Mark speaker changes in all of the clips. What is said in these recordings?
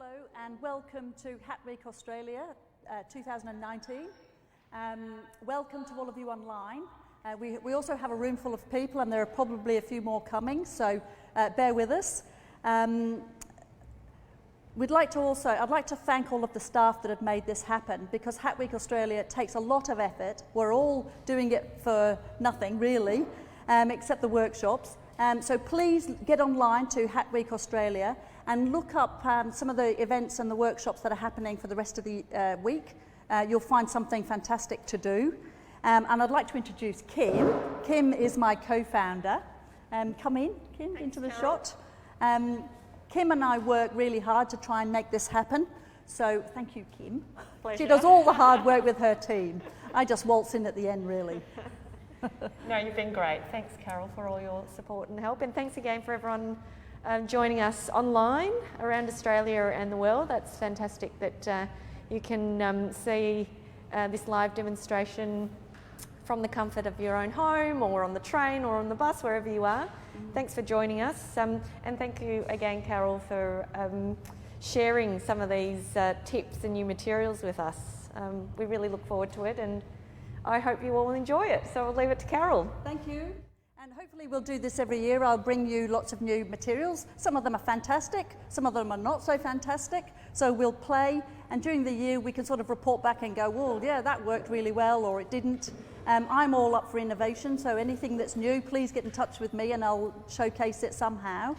Speaker 1: Hello and welcome to Hat Week Australia 2019. Welcome to all of you online. We also have a room full of people and there are probably a few more coming, so bear with us. I'd like to thank all of the staff that have made this happen, because Hat Week Australia takes a lot of effort. We're all doing it for nothing really, except the workshops. So please get online to Hat Week Australia and look up some of the events and the workshops that are happening for the rest of the week. You'll find something fantastic to do. And I'd like to introduce Kim. Kim is my co-founder. Come in, Kim,
Speaker 2: Thanks,
Speaker 1: into the
Speaker 2: Carole.
Speaker 1: shot. Kim and I work really hard to try and make this happen. So thank you, Kim.
Speaker 2: Pleasure.
Speaker 1: She does all the hard work with her team. I just waltz in at the end, really.
Speaker 2: No, you've been great. Thanks, Carole, for all your support and help. And thanks again for everyone joining us online around Australia and the world. That's fantastic that you can see this live demonstration from the comfort of your own home or on the train or on the bus, wherever you are. Thanks for joining us. And thank you again, Carole, for sharing some of these tips and new materials with us. We really look forward to it, and I hope you all enjoy it. So I'll leave it to Carole.
Speaker 1: Thank you. And hopefully we'll do this every year. I'll bring you lots of new materials. Some of them are fantastic, some of them are not so fantastic. So we'll play, and during the year we can sort of report back and go, well, yeah, that worked really well, or it didn't. I'm all up for innovation, so anything that's new, please get in touch with me and I'll showcase it somehow.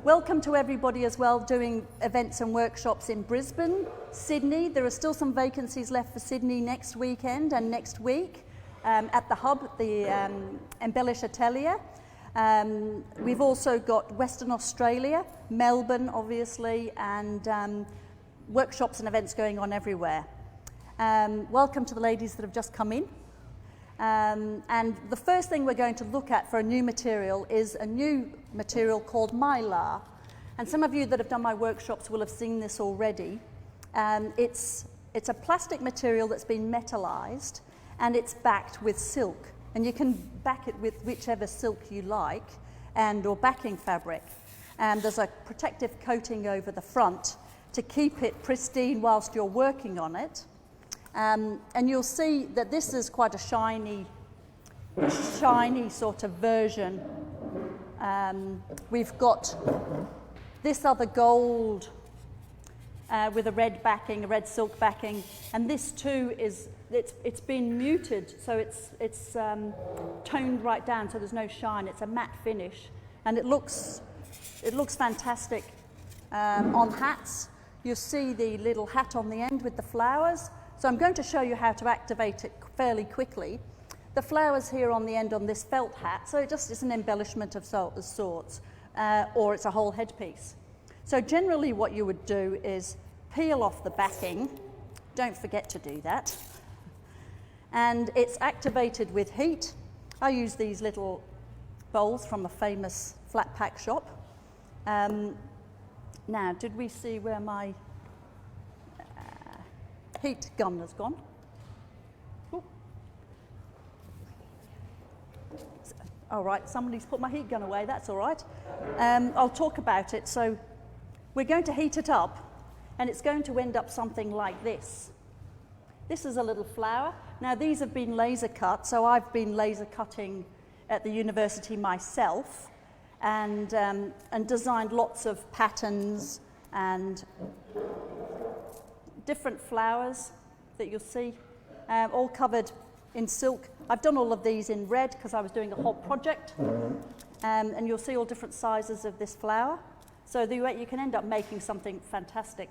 Speaker 1: Welcome to everybody as well doing events and workshops in Brisbane, Sydney. There are still some vacancies left for Sydney next weekend and next week at the Hub, the Embellish Atelier. We've also got Western Australia, Melbourne obviously, and workshops and events going on everywhere. Welcome to the ladies that have just come in. And the first thing we're going to look at for a new material is a new material called Mylar. And some of you that have done my workshops will have seen this already. It's a plastic material that's been metallized, and it's backed with silk. And you can back it with whichever silk you like, or backing fabric. And there's a protective coating over the front to keep it pristine whilst you're working on it. And you'll see that this is quite a shiny sort of version. We've got this other gold with a red backing, a red silk backing, and this too it's been muted, so it's toned right down, so there's no shine. It's a matte finish, and it looks fantastic on hats. You'll see the little hat on the end with the flowers. So I'm going to show you how to activate it fairly quickly. The flowers here on the end on this felt hat, so it's an embellishment of sorts, or it's a whole headpiece. So generally what you would do is peel off the backing. Don't forget to do that. And it's activated with heat. I use these little bowls from a famous flat pack shop. Now, did we see where my heat gun has gone? Ooh. All right, somebody's put my heat gun away, that's all right. I'll talk about it. So we're going to heat it up, and it's going to end up something like this. This is a little flower. Now these have been laser cut, so I've been laser cutting at the university myself, and designed lots of patterns and different flowers that you'll see, all covered in silk. I've done all of these in red because I was doing a whole project, and you'll see all different sizes of this flower. So you can end up making something fantastic,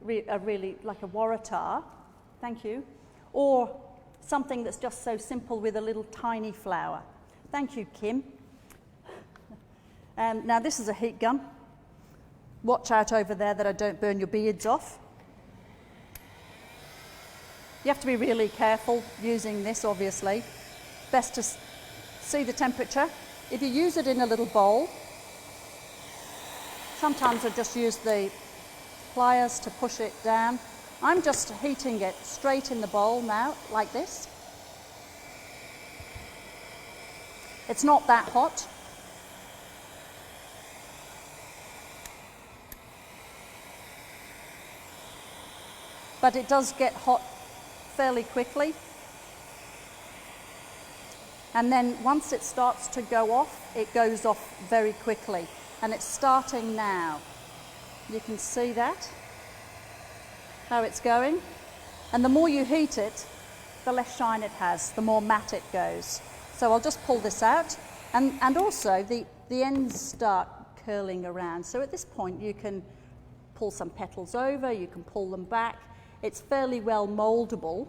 Speaker 1: really like a waratah, thank you, or something that's just so simple with a little tiny flower. Thank you, Kim. Now this is a heat gun. Watch out over there that I don't burn your beards off. You have to be really careful using this, obviously. Best to see the temperature. If you use it in a little bowl, sometimes I just use the pliers to push it down. I'm just heating it straight in the bowl now, like this. It's not that hot. but it does get hot fairly quickly. And then once it starts to go off, it goes off very quickly. And it's starting now. You can see that, how it's going. And the more you heat it, the less shine it has, the more matte it goes. So I'll just pull this out. And also the ends start curling around. So at this point you can pull some petals over, you can pull them back. It's fairly well moldable.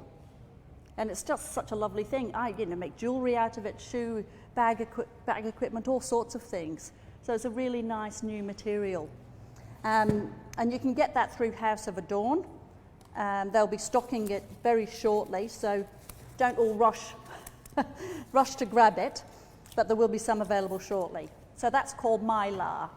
Speaker 1: And it's just such a lovely thing. I make jewellery out of it, shoe, bag equipment, all sorts of things. So it's a really nice new material. And you can get that through House of Adorn. They'll be stocking it very shortly, so don't all rush to grab it, but there will be some available shortly. So that's called Mylar.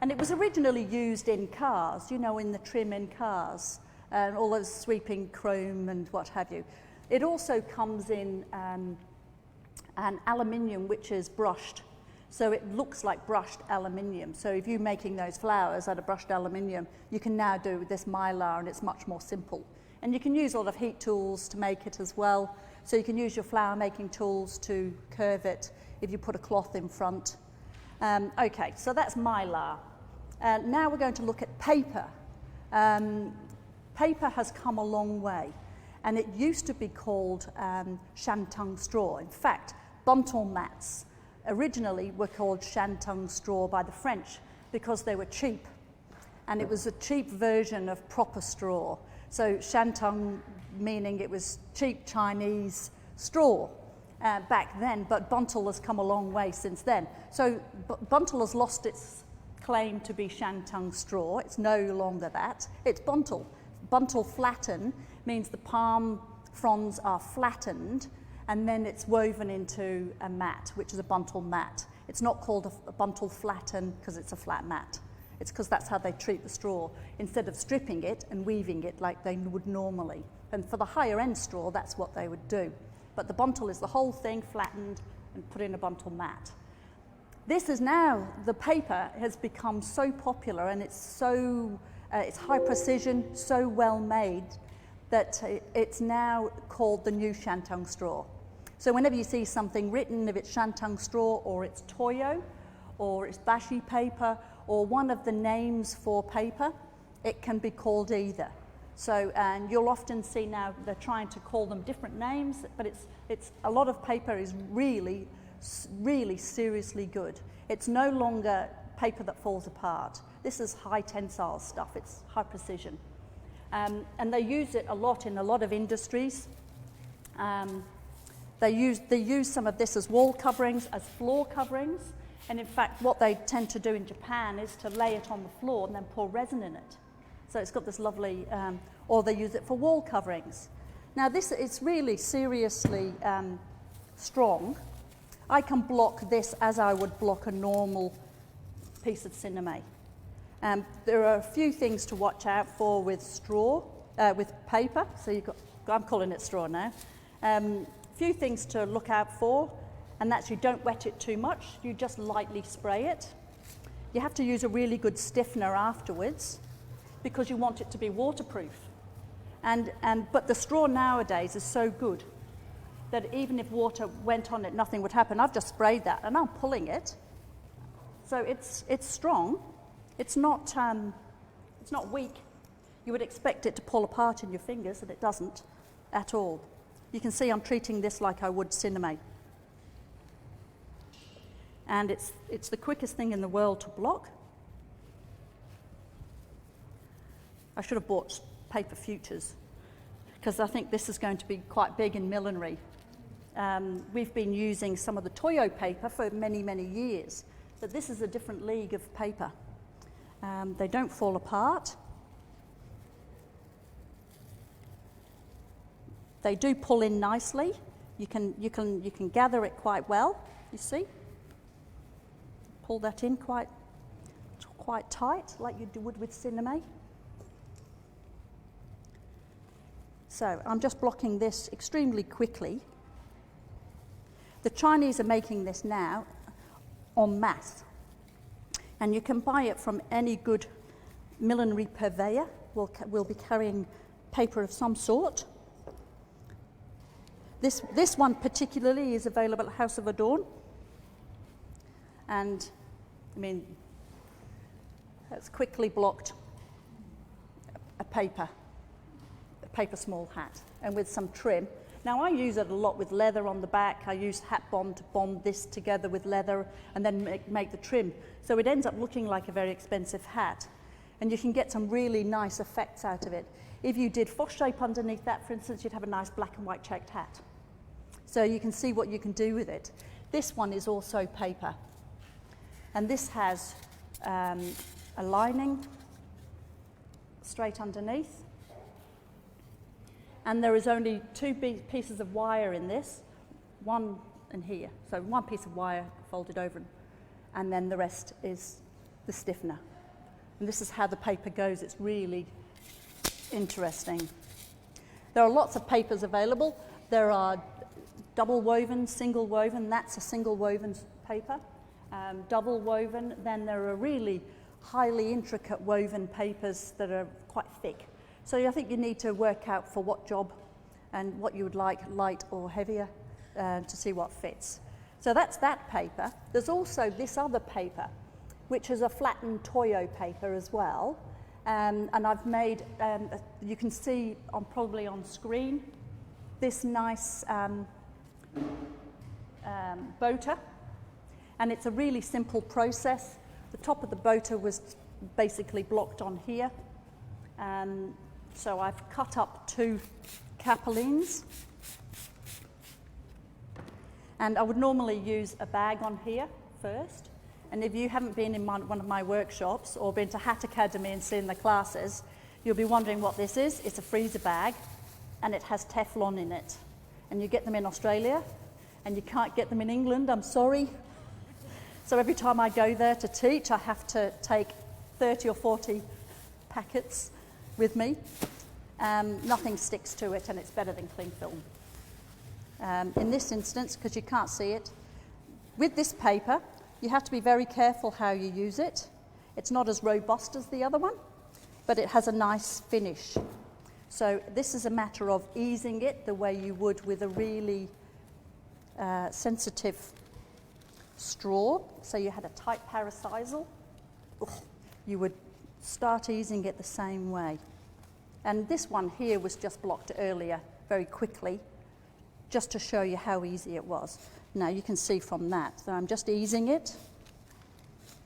Speaker 1: And it was originally used in cars, in the trim in cars, and all those sweeping chrome and what have you. It also comes in an aluminium which is brushed, so it looks like brushed aluminium. So if you're making those flowers out of brushed aluminium, you can now do this Mylar, and it's much more simple. And you can use a lot of heat tools to make it as well. So you can use your flower making tools to curve it if you put a cloth in front. Okay, so that's Mylar. Now we're going to look at paper. Paper has come a long way. And it used to be called shantung straw. In fact, buntal mats originally were called shantung straw by the French because they were cheap. And it was a cheap version of proper straw. So shantung meaning it was cheap Chinese straw back then, but buntal has come a long way since then. So buntal has lost its claim to be shantung straw. It's no longer that. It's buntal. Buntal flatten means the palm fronds are flattened and then it's woven into a mat, which is a buntal mat. It's not called a buntal flatten because it's a flat mat. It's because that's how they treat the straw, instead of stripping it and weaving it like they would normally. And for the higher end straw, that's what they would do. But the buntal is the whole thing flattened and put in a buntal mat. This is now, the paper has become so popular and it's so it's high precision, so well made, that it's now called the new shantung straw. So whenever you see something written, if it's shantung straw or it's toyo or it's bashi paper or one of the names for paper, it can be called either. So, and you'll often see now they're trying to call them different names, but it's a lot of paper is really seriously good. It's no longer paper that falls apart. This is high tensile stuff, it's high precision. And they use it a lot in a lot of industries. They use some of this as wall coverings, as floor coverings, and in fact what they tend to do in Japan is to lay it on the floor and then pour resin in it. So it's got this lovely, or they use it for wall coverings. Now this is really seriously strong. I can block this as I would block a normal piece of cinema. There are a few things to watch out for with straw, with paper. So I'm calling it straw now. Few things to look out for, and that's you don't wet it too much. You just lightly spray it. You have to use a really good stiffener afterwards because you want it to be waterproof. But the straw nowadays is so good that even if water went on it, nothing would happen. I've just sprayed that and I'm pulling it. So it's strong. It's not weak. You would expect it to pull apart in your fingers, and it doesn't at all. You can see I'm treating this like I would cinema. And it's the quickest thing in the world to block. I should have bought paper futures because I think this is going to be quite big in millinery. We've been using some of the Toyo paper for many, many years, but this is a different league of paper. They don't fall apart. They do pull in nicely. You can gather it quite well. You see, pull that in quite tight, like you would with cinema. So I'm just blocking this extremely quickly. The Chinese are making this now en masse, and you can buy it from any good millinery purveyor. We'll be carrying paper of some sort. This one particularly is available at House of Adorn. And, I mean, it's quickly blocked a paper small hat, and with some trim. Now I use it a lot with leather on the back. I use hat bond to bond this together with leather and then make the trim. So it ends up looking like a very expensive hat. And you can get some really nice effects out of it. If you did foss shape underneath that, for instance, you'd have a nice black and white checked hat. So you can see what you can do with it. This one is also paper. And this has a lining straight underneath. And there is only two pieces of wire in this, one in here. So one piece of wire folded over, and then the rest is the stiffener. And this is how the paper goes. It's really interesting. There are lots of papers available. There are double woven, single woven. That's a single woven paper. Double woven. Then there are really highly intricate woven papers that are quite thick. So I think you need to work out for what job and what you would like, light or heavier, to see what fits. So that's that paper. There's also this other paper, which is a flattened Toyo paper as well. And I've made, you can see probably on screen, this nice boater. And it's a really simple process. The top of the boater was basically blocked on here. So I've cut up 2 capulines. And I would normally use a bag on here first. And if you haven't been in one of my workshops or been to Hat Academy and seen the classes, you'll be wondering what this is. It's a freezer bag, and it has Teflon in it. And you get them in Australia, and you can't get them in England, I'm sorry. So every time I go there to teach, I have to take 30 or 40 packets with me. Nothing sticks to it, and it's better than cling film. In this instance, because you can't see it, with this paper, you have to be very careful how you use it. It's not as robust as the other one, but it has a nice finish. So this is a matter of easing it the way you would with a really sensitive straw. So you had a tight parasisal, you would start easing it the same way. And this one here was just blocked earlier very quickly, just to show you how easy it was. Now you can see from that I'm just easing it,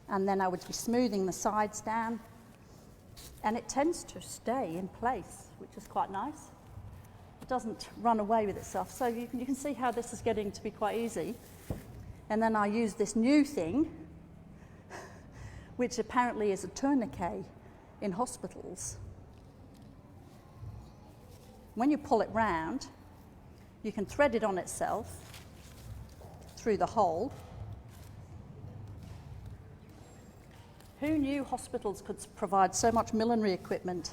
Speaker 1: and then I would be smoothing the sides down, and it tends to stay in place, which is quite nice. It doesn't run away with itself. So you can see how this is getting to be quite easy. And then I use this new thing, which apparently is a tourniquet in hospitals. When you pull it round, you can thread it on itself through the hole. Who knew hospitals could provide so much millinery equipment?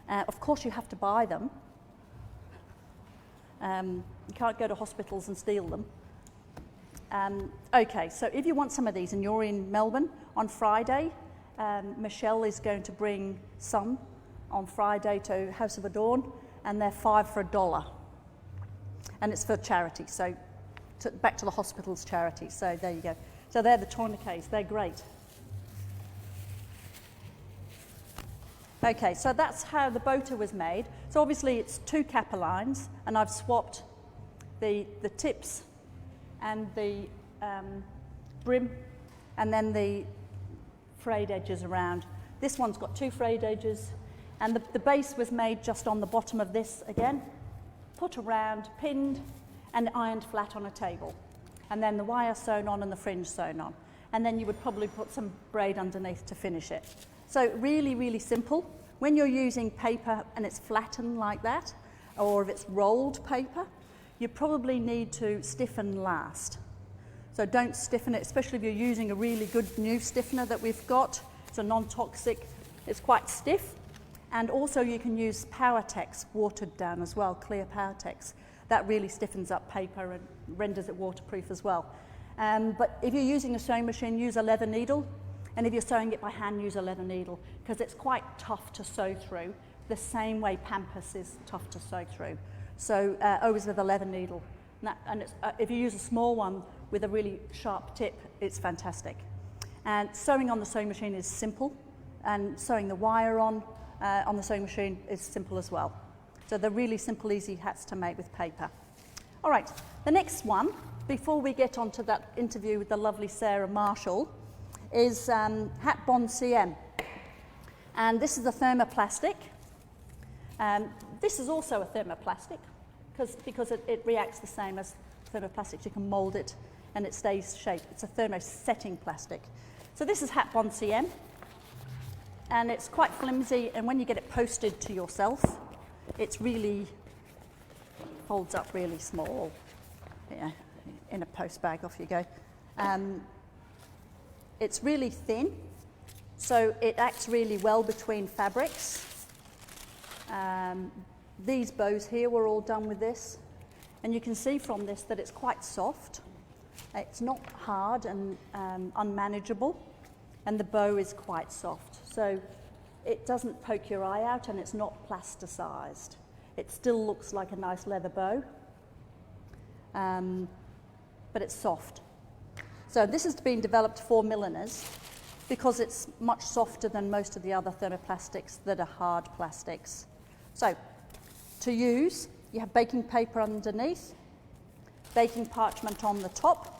Speaker 1: Of course you have to buy them. You can't go to hospitals and steal them. Okay, so if you want some of these and you're in Melbourne on Friday, Michelle is going to bring some on Friday to House of Adorn, and they're 5 for $1. And it's for charity, so back to the hospital's charity. So there you go. So they're the tourniquets, they're great. Okay, so that's how the boater was made. So obviously it's 2 capulines, and I've swapped the tips and the brim, and then the frayed edges around. This one's got 2 frayed edges, and the base was made just on the bottom of this again, put around, pinned, and ironed flat on a table. And then the wire sewn on and the fringe sewn on. And then you would probably put some braid underneath to finish it. So really, really simple. When you're using paper and it's flattened like that, or if it's rolled paper, you probably need to stiffen last. So don't stiffen it, especially if you're using a really good new stiffener that we've got. It's a non-toxic, it's quite stiff. And also you can use Powertex watered down as well, clear Powertex. That really stiffens up paper and renders it waterproof as well. But if you're using a sewing machine, use a leather needle. And if you're sewing it by hand, use a leather needle, because it's quite tough to sew through, the same way Pampas is tough to sew through. So always with a leather needle. If you use a small one with a really sharp tip, it's fantastic. And sewing on the sewing machine is simple, and sewing the wire on the sewing machine is simple as well. So they're really simple, easy hats to make with paper. All right, the next one, before we get on to that interview with the lovely Sarah Marshall, is Hat Bond CM. And this is a thermoplastic. This is also a thermoplastic because it reacts the same as thermoplastics. You can mould it and it stays shape. It's a thermosetting plastic. So this is Hat Bond CM, and it's quite flimsy, and when you get it posted to yourself, it's really folds up really small. Yeah, in a post bag, off you go. It's really thin, so it acts really well between fabrics. These bows here were all done with this, and you can see from this that it's quite soft. It's not hard and unmanageable, and the bow is quite soft. So it doesn't poke your eye out, and it's not plasticized. It still looks like a nice leather bow, but it's soft. So this has been developed for milliners because it's much softer than most of the other thermoplastics that are hard plastics. So to use, you have baking paper underneath, baking parchment on the top,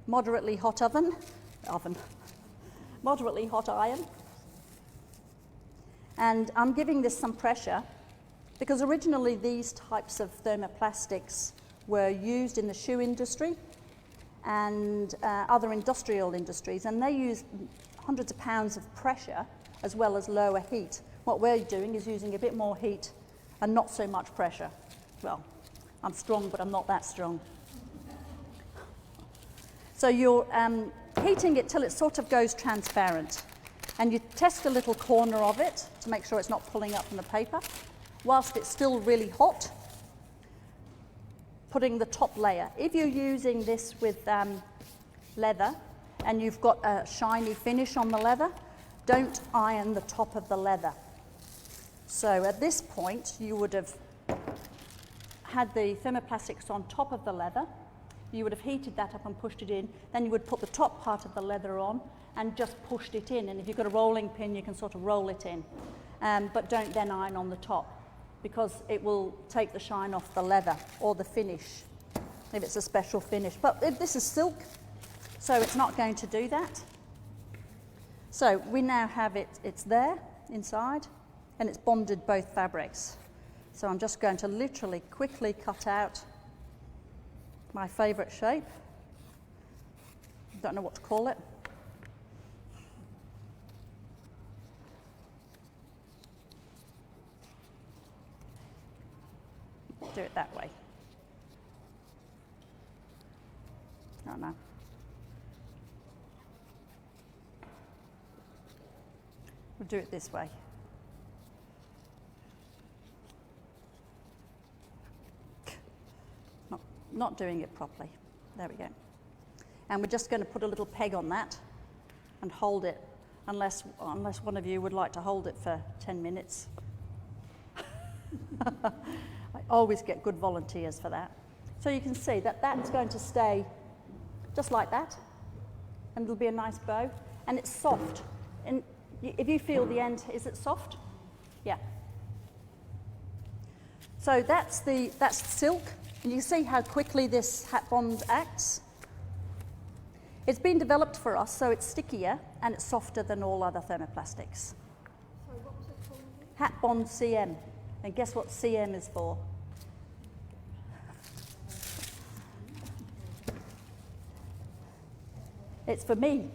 Speaker 1: moderately hot moderately hot iron. And I'm giving this some pressure because originally these types of thermoplastics were used in the shoe industry and other industrial industries, and they use hundreds of pounds of pressure as well as lower heat. What we're doing is using a bit more heat and not so much pressure. Well, I'm strong, but I'm not that strong. So you're heating it till it sort of goes transparent, and you test a little corner of it to make sure it's not pulling up from the paper. Whilst it's still really hot, putting the top layer. If you're using this with leather and you've got a shiny finish on the leather, don't iron the top of the leather. So at this point, you would have had the thermoplastics on top of the leather. You would have heated that up and pushed it in. Then you would put the top part of the leather on and just pushed it in. And if you've got a rolling pin, you can sort of roll it in. But don't then iron on the top, because it will take the shine off the leather or the finish, if it's a special finish. But if this is silk, so it's not going to do that. So we now have it's there inside, and it's bonded both fabrics. So I'm just going to literally quickly cut out my favourite shape. Don't know what to call it. Do it that way. Oh no. We'll do it this way. Not doing it properly. There we go. And we're just going to put a little peg on that and hold it, unless one of you would like to hold it for 10 minutes. I always get good volunteers for that. So you can see that that's going to stay just like that, and it'll be a nice bow, and it's soft. And if you feel the end, is it soft? Yeah. So that's silk. And you see how quickly this hat bond acts. It's been developed for us, so it's stickier and it's softer than all other thermoplastics.
Speaker 3: So what was it called again?
Speaker 1: Hat Bond CM. And guess what CM is for? It's for me.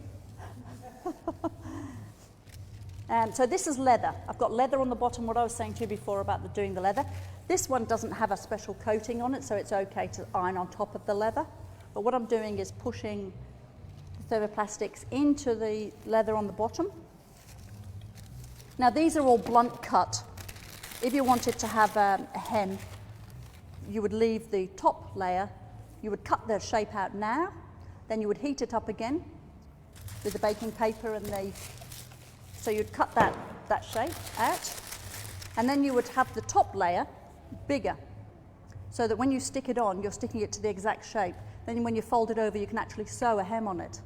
Speaker 1: So this is leather. I've got leather on the bottom, what I was saying to you before about doing the leather. This one doesn't have a special coating on it, so it's okay to iron on top of the leather. But what I'm doing is pushing the thermoplastics into the leather on the bottom. Now these are all blunt cut. If you wanted to have a hem, you would leave the top layer, you would cut the shape out now, then you would heat it up again, with the baking paper and the, so you'd cut that shape out, and then you would have the top layer bigger, so that when you stick it on, you're sticking it to the exact shape. Then when you fold it over, you can actually sew a hem on it,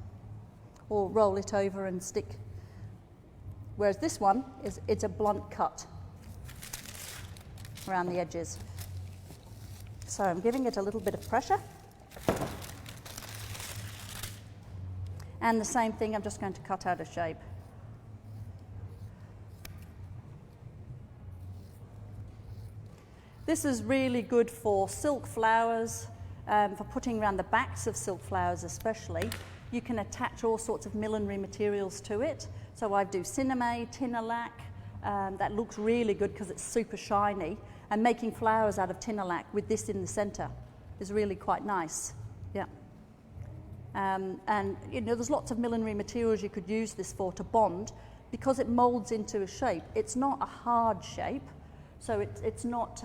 Speaker 1: or roll it over and stick. Whereas this one, it's a blunt cut around the edges. So I'm giving it a little bit of pressure. And the same thing, I'm just going to cut out a shape. This is really good for silk flowers, for putting around the backs of silk flowers especially. You can attach all sorts of millinery materials to it. So I do cinnamate, tinnerlac. That looks really good because it's super shiny. And making flowers out of tinnerlac with this in the centre is really quite nice. Yeah. And you know, there's lots of millinery materials you could use this for to bond, because it moulds into a shape. It's not a hard shape, so it's not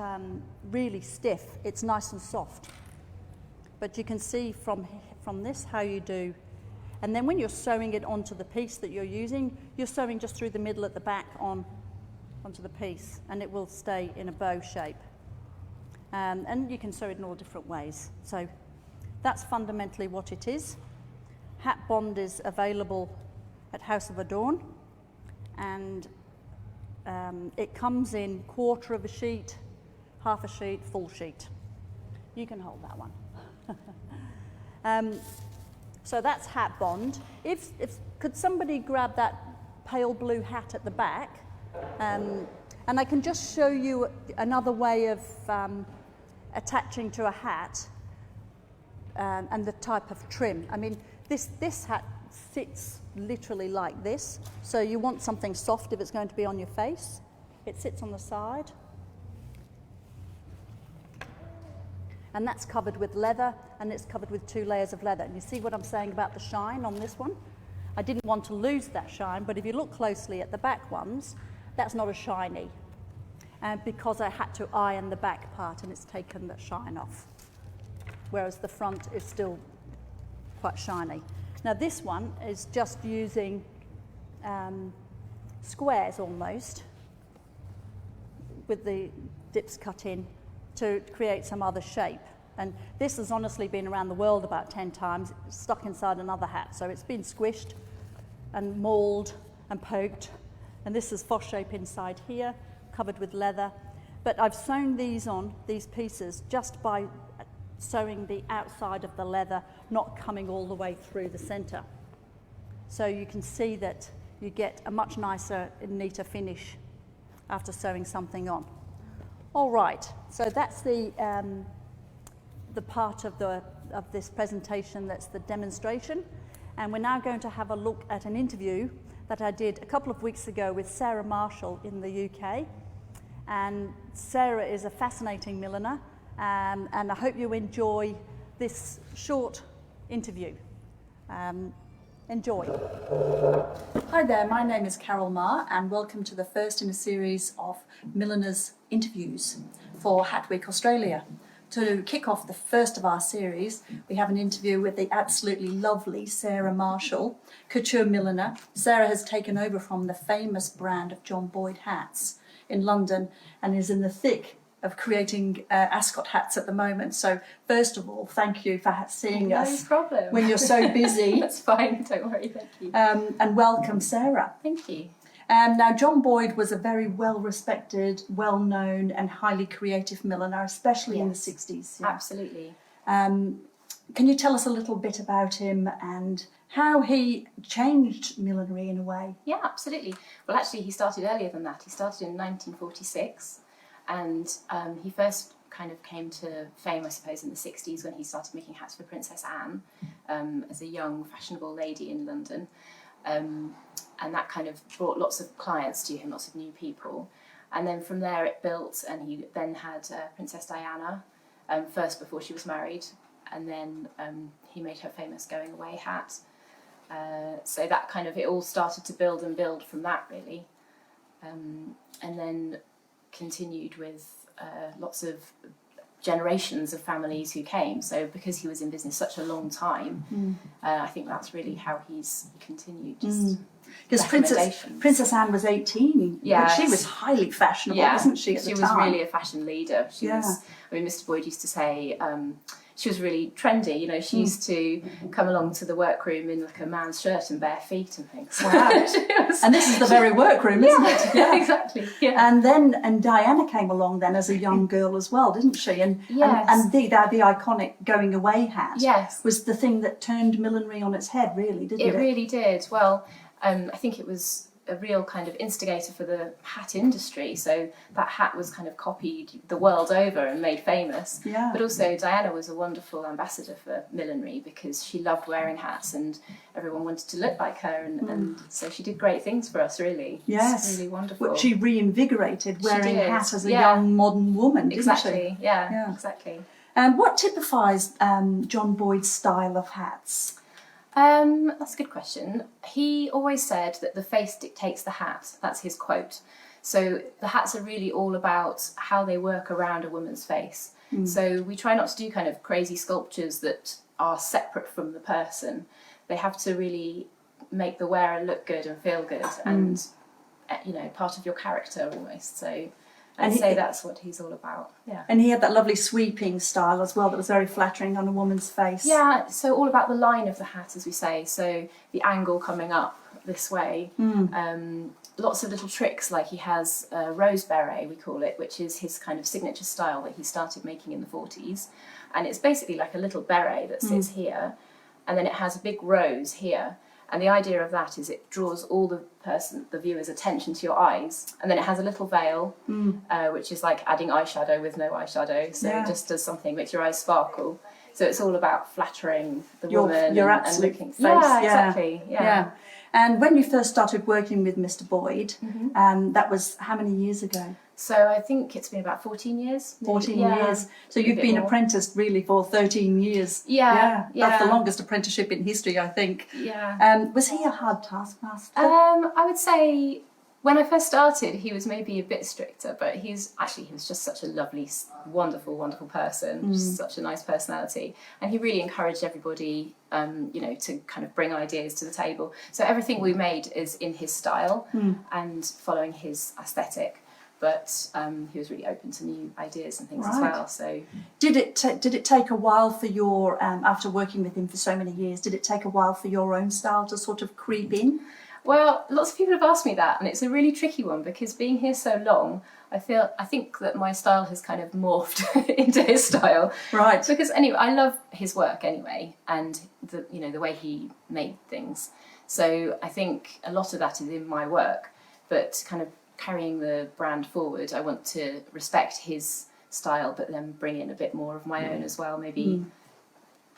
Speaker 1: really stiff. It's nice and soft. But you can see from this how you do. And then when you're sewing it onto the piece that you're using, you're sewing just through the middle at the back onto the piece, and it will stay in a bow shape. And you can sew it in all different ways. So that's fundamentally what it is. Hat bond is available at House of Adorn, and it comes in quarter of a sheet, half a sheet, full sheet. You can hold that one. So that's hat bond. If could somebody grab that pale blue hat at the back, and I can just show you another way of attaching to a hat. And the type of trim. I mean, this hat sits literally like this. So you want something soft if it's going to be on your face. It sits on the side. And that's covered with leather, and it's covered with 2 layers of leather. And you see what I'm saying about the shine on this one? I didn't want to lose that shine, but if you look closely at the back ones, that's not as shiny. Because I had to iron the back part, and it's taken the shine off. Whereas the front is still quite shiny. Now this one is just using squares almost, with the dips cut in to create some other shape. And this has honestly been around the world about 10 times, stuck inside another hat. So it's been squished and mauled and poked. And this is foss shape inside here, covered with leather. But I've sewn these on, these pieces, just by sewing the outside of the leather, not coming all the way through the centre. So you can see that you get a much nicer and neater finish after sewing something on. All right, so that's the part of this presentation that's the demonstration. And we're now going to have a look at an interview that I did a couple of weeks ago with Sarah Marshall in the UK. And Sarah is a fascinating milliner. And I hope you enjoy this short interview. Enjoy. Hi there, my name is Carole Maher, and welcome to the first in a series of milliners interviews for Hat Week Australia. To kick off the first of our series, we have an interview with the absolutely lovely Sarah Marshall, Couture milliner. Sarah has taken over from the famous brand of John Boyd hats in London and is in the thick of creating ascot hats at the moment. So first of all, thank you for seeing us.
Speaker 4: No problem.
Speaker 1: When you're so busy.
Speaker 4: That's fine, don't worry, thank you.
Speaker 1: And welcome, Sarah.
Speaker 4: Thank you.
Speaker 1: Now, John Boyd was a very well-respected, well-known and highly creative milliner, especially in the 60s. Yeah.
Speaker 4: Absolutely.
Speaker 1: Can you tell us a little bit about him and how he changed millinery in a way?
Speaker 4: Yeah, absolutely. Well, actually, he started earlier than that. He started in 1946, and he first kind of came to fame, I suppose, in the 60s when he started making hats for Princess Anne as a young, fashionable lady in London. And that kind of brought lots of clients to him, lots of new people. And then from there it built, and he then had Princess Diana, first before she was married, and then he made her famous going away hat. So that kind of, it all started to build and build from that, really. And then continued with lots of generations of families who came. So because he was in business such a long time, I think that's really how he's continued. Just
Speaker 1: because Princess Anne was 18.
Speaker 4: Yeah,
Speaker 1: but she was highly fashionable, wasn't she? At the
Speaker 4: she
Speaker 1: time?
Speaker 4: was really a fashion leader. She was. I mean, Mr. Boyd used to say. She was really trendy, you know. She used to come along to the workroom in like a man's shirt and bare feet and things.
Speaker 1: Wow! And this is the very workroom, isn't it?
Speaker 2: Yeah,
Speaker 4: exactly. Yeah.
Speaker 1: And Diana came along then as a young girl as well, didn't she? And the iconic going away hat was the thing that turned millinery on its head, really, didn't it?
Speaker 4: It really did. Well, I think it was a real kind of instigator for the hat industry. So that hat was kind of copied the world over and made famous.
Speaker 1: Yeah.
Speaker 4: But also Diana was a wonderful ambassador for millinery because she loved wearing hats and everyone wanted to look like her. And so she did great things for us, really.
Speaker 1: Yes.
Speaker 4: It's really wonderful.
Speaker 1: She reinvigorated wearing a hat as a
Speaker 4: Yeah.
Speaker 1: young modern woman, didn't
Speaker 4: Exactly.
Speaker 1: she?
Speaker 4: Yeah, exactly.
Speaker 1: What typifies John Boyd's style of hats?
Speaker 4: That's a good question. He always said that the face dictates the hat. That's his quote. So the hats are really all about how they work around a woman's face. So we try not to do kind of crazy sculptures that are separate from the person. They have to really make the wearer look good and feel good and, you know, part of your character almost. So I'd say that's what he's all about. Yeah.
Speaker 1: And he had that lovely sweeping style as well that was very flattering on a woman's face.
Speaker 4: Yeah, so all about the line of the hat, as we say. So the angle coming up this way. Lots of little tricks, like he has a rose beret, we call it, which is his kind of signature style that he started making in the 40s. And it's basically like a little beret that sits here, and then it has a big rose here. And the idea of that is it draws all the viewer's attention to your eyes. And then it has a little veil, which is like adding eyeshadow with no eyeshadow. So it just does something, makes your eyes sparkle. So it's all about flattering the woman
Speaker 1: your
Speaker 4: and
Speaker 1: absolute
Speaker 4: looking
Speaker 1: face.
Speaker 4: Yeah, exactly. Yeah.
Speaker 1: And when you first started working with Mr. Boyd, that was how many years ago?
Speaker 4: So I think it's been about 14 years.
Speaker 1: 14 years. So you've been apprenticed really for 13 years.
Speaker 4: Yeah.
Speaker 1: That's the longest apprenticeship in history, I think.
Speaker 4: Yeah.
Speaker 1: Was he a hard taskmaster?
Speaker 4: I would say when I first started, he was maybe a bit stricter, but he was just such a lovely, wonderful, wonderful person, just such a nice personality. And he really encouraged everybody, you know, to kind of bring ideas to the table. So everything we made is in his style and following his aesthetic. But he was really open to new ideas and things as well. So,
Speaker 1: did it take a while for your after working with him for so many years? Did it take a while for your own style to sort of creep in?
Speaker 4: Well, lots of people have asked me that, and it's a really tricky one because being here so long, I think that my style has kind of morphed into his style.
Speaker 1: Right.
Speaker 4: Because anyway, I love his work anyway, and the way he made things. So I think a lot of that is in my work, but kind of carrying the brand forward, I want to respect his style, but then bring in a bit more of my own as well. Maybe,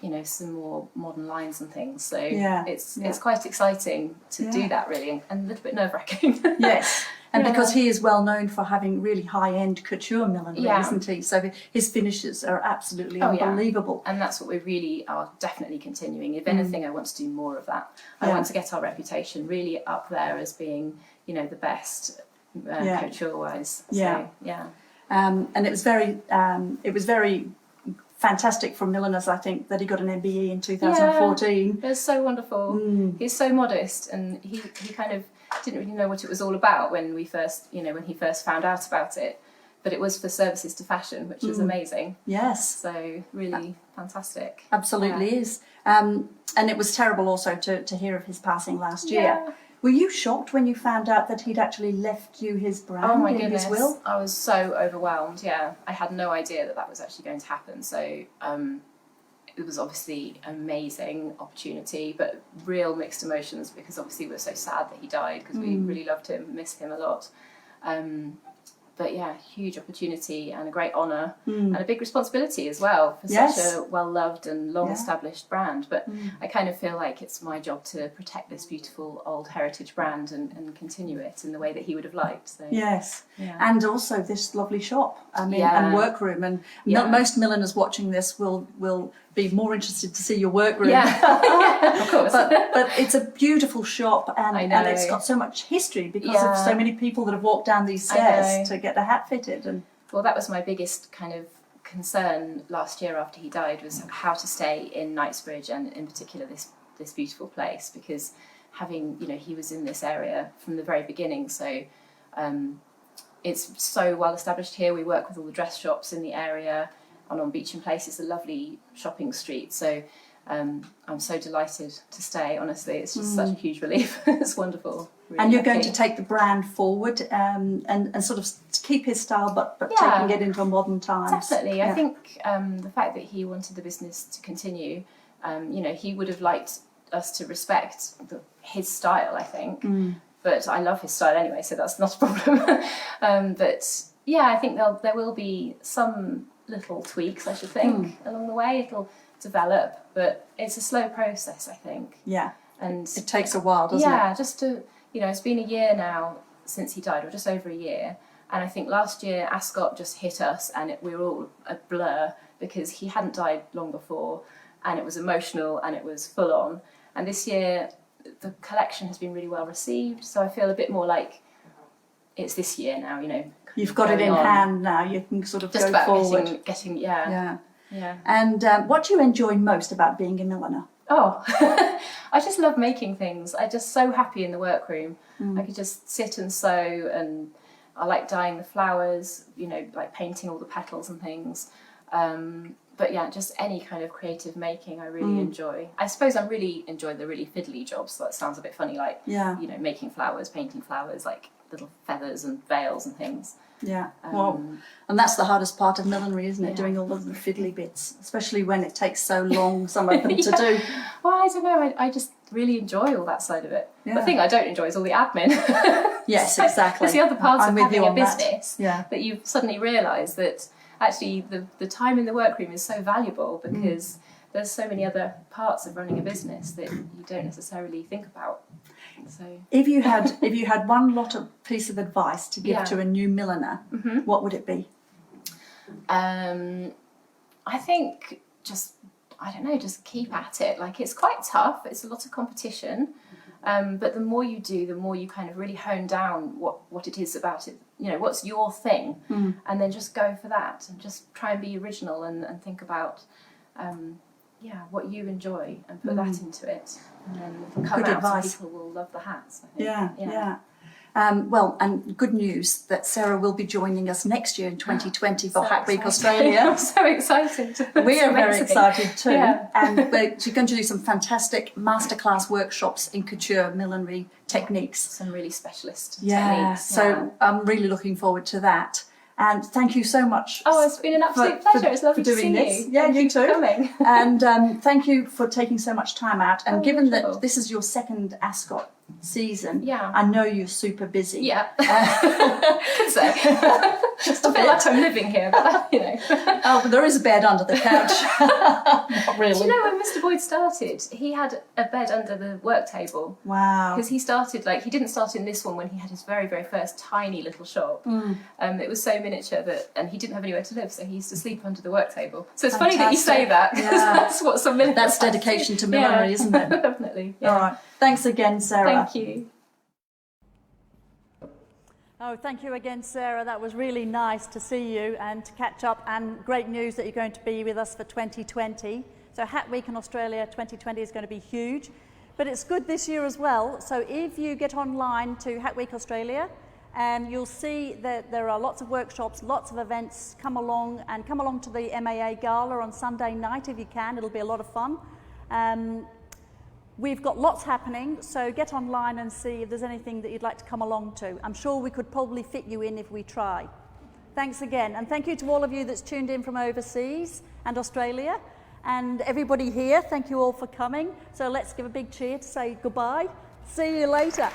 Speaker 4: you know, some more modern lines and things. So it's quite exciting to do that, really, and a little bit nerve-wracking.
Speaker 1: Yes. And because he is well known for having really high-end couture millinery, isn't he? So his finishes are absolutely unbelievable.
Speaker 4: And that's what we really are definitely continuing. If anything, I want to do more of that. I want to get our reputation really up there as being, you know, the best couture-wise. So, and it was very fantastic from Milliners, I think, that he got an MBE in 2014. Yeah, it's so wonderful. He's so modest, and he kind of didn't really know what it was all about when he first found out about it. But it was for services to fashion, which is amazing.
Speaker 1: Yes.
Speaker 4: So really fantastic.
Speaker 1: Absolutely is. And it was terrible also to hear of his passing last year. Were you shocked when you found out that he'd actually left you his brand?
Speaker 4: Oh my
Speaker 1: in
Speaker 4: goodness,
Speaker 1: his will?
Speaker 4: I was so overwhelmed. Yeah, I had no idea that was actually going to happen. So it was obviously an amazing opportunity, but real mixed emotions because obviously we're so sad that he died because we really loved him, missed him a lot. But yeah, huge opportunity and a great honour and a big responsibility as well for such a well-loved and long-established brand. But I kind of feel like it's my job to protect this beautiful old heritage brand and continue it in the way that he would have liked. So,
Speaker 1: yes, and also this lovely shop, and workroom. And most milliners watching this will be more interested to see your workroom.
Speaker 4: Yeah, of course.
Speaker 1: but it's a beautiful shop and it's got so much history because of so many people that have walked down these stairs to get a hat fitted. And
Speaker 4: well, that was my biggest kind of concern last year after he died was how to stay in Knightsbridge, and in particular this beautiful place, because having, you know, he was in this area from the very beginning, so it's so well established here. We work with all the dress shops in the area, and on Beecham Place it's a lovely shopping street, so I'm so delighted to stay, honestly. It's just such a huge relief. It's wonderful. Really
Speaker 1: and you're going
Speaker 4: lucky.
Speaker 1: to take the brand forward and sort of keep his style, but taking it into modern times.
Speaker 4: Definitely.
Speaker 1: Yeah.
Speaker 4: I think the fact that he wanted the business to continue, you know, he would have liked us to respect his style, I think. But I love his style anyway, so that's not a problem. But yeah, I think there will be some little tweaks, I should think, along the way. It'll develop, but it's a slow process, I think.
Speaker 1: Yeah.
Speaker 4: And
Speaker 1: it takes a while, doesn't it?
Speaker 4: Yeah, just to, you know, it's been a year now since he died, or just over a year. And I think last year Ascot just hit us, and we were all a blur because he hadn't died long before, and it was emotional and it was full on. And this year the collection has been really well received, so I feel a bit more like it's this year now, you know.
Speaker 1: You've got it in hand now, you can sort of
Speaker 4: just
Speaker 1: go
Speaker 4: about
Speaker 1: forward.
Speaker 4: getting
Speaker 1: Yeah.
Speaker 4: And
Speaker 1: what do you enjoy most about being a milliner?
Speaker 4: Oh, I just love making things. I'm just so happy in the workroom. I could just sit and sew, and I like dyeing the flowers, you know, like painting all the petals and things. But yeah, just any kind of creative making I really enjoy. I suppose I really enjoy the really fiddly jobs. So that sounds a bit funny, like, you know, making flowers, painting flowers, like little feathers and veils and things.
Speaker 1: Yeah, well, and that's the hardest part of millinery, isn't it? Doing all the fiddly bits, especially when it takes so long, some of them, to do.
Speaker 4: Well, I don't know, I just really enjoy all that side of it.
Speaker 1: Yeah.
Speaker 4: The thing I don't enjoy is all the admin.
Speaker 1: Yes, exactly.
Speaker 4: It's the other parts
Speaker 1: I'm
Speaker 4: of
Speaker 1: with you
Speaker 4: having a
Speaker 1: on that.
Speaker 4: business
Speaker 1: Yeah.
Speaker 4: that you suddenly realise that actually the time in the workroom is so valuable, because there's so many other parts of running a business that you don't necessarily think about. So
Speaker 1: If you had one piece of advice to give to a new milliner, what would it be?
Speaker 4: I think just keep at it. Like, it's quite tough, it's a lot of competition, but the more you do, the more you kind of really hone down what it is about it, you know, what's your thing, and then just go for that, and just try and be original, and think about what you enjoy, and put that into it, and then come
Speaker 1: Good
Speaker 4: out
Speaker 1: advice.
Speaker 4: and people will love the hats, I think.
Speaker 1: Yeah. Well, and good news that Sarah will be joining us next year in 2020 for Hat Week Australia.
Speaker 4: I'm so excited.
Speaker 1: We are very
Speaker 4: amazing.
Speaker 1: excited too.
Speaker 4: Yeah.
Speaker 1: And she's going to do some fantastic masterclass workshops in couture millinery techniques.
Speaker 4: Some really specialist
Speaker 1: Yeah,
Speaker 4: techniques.
Speaker 1: so I'm really looking forward to that. And thank you so much.
Speaker 4: Oh, it's been an absolute pleasure. It's lovely
Speaker 1: for doing
Speaker 4: to see
Speaker 1: this.
Speaker 4: you.
Speaker 1: Yeah,
Speaker 4: Thank
Speaker 1: you
Speaker 4: you
Speaker 1: too.
Speaker 4: for coming.
Speaker 1: And thank you for taking so much time out. And
Speaker 4: Oh,
Speaker 1: given
Speaker 4: no
Speaker 1: that
Speaker 4: trouble.
Speaker 1: this is your second Ascot season,
Speaker 4: Yeah.
Speaker 1: I know you're super busy.
Speaker 4: Yeah, could say.
Speaker 1: Just
Speaker 4: I feel like I'm living here, but you know.
Speaker 1: Oh, but there is a bed under the couch. Not really.
Speaker 4: Do you know when Mr. Boyd started? He had a bed under the work table.
Speaker 1: Wow.
Speaker 4: Because he started, like, he didn't start in this one when he had his very, very first tiny little shop. It was so miniature and he didn't have anywhere to live, so he used to sleep under the work table. So it's funny that you say that, because that's what some milliners
Speaker 1: That's
Speaker 4: have.
Speaker 1: dedication to millinery, isn't it?
Speaker 4: Definitely. Yeah.
Speaker 1: All right. Thanks again, Sarah.
Speaker 4: Thank you.
Speaker 1: Oh, thank you again, Sarah. That was really nice to see you and to catch up, and great news that you're going to be with us for 2020. So Hat Week in Australia 2020 is going to be huge, but it's good this year as well. So if you get online to Hat Week Australia, you'll see that there are lots of workshops, lots of events. Come along to the MAA Gala on Sunday night if you can. It'll be a lot of fun. We've got lots happening, so get online and see if there's anything that you'd like to come along to. I'm sure we could probably fit you in if we try. Thanks again, and thank you to all of you that's tuned in from overseas and Australia, and everybody here, thank you all for coming. So let's give a big cheer to say goodbye. See you later.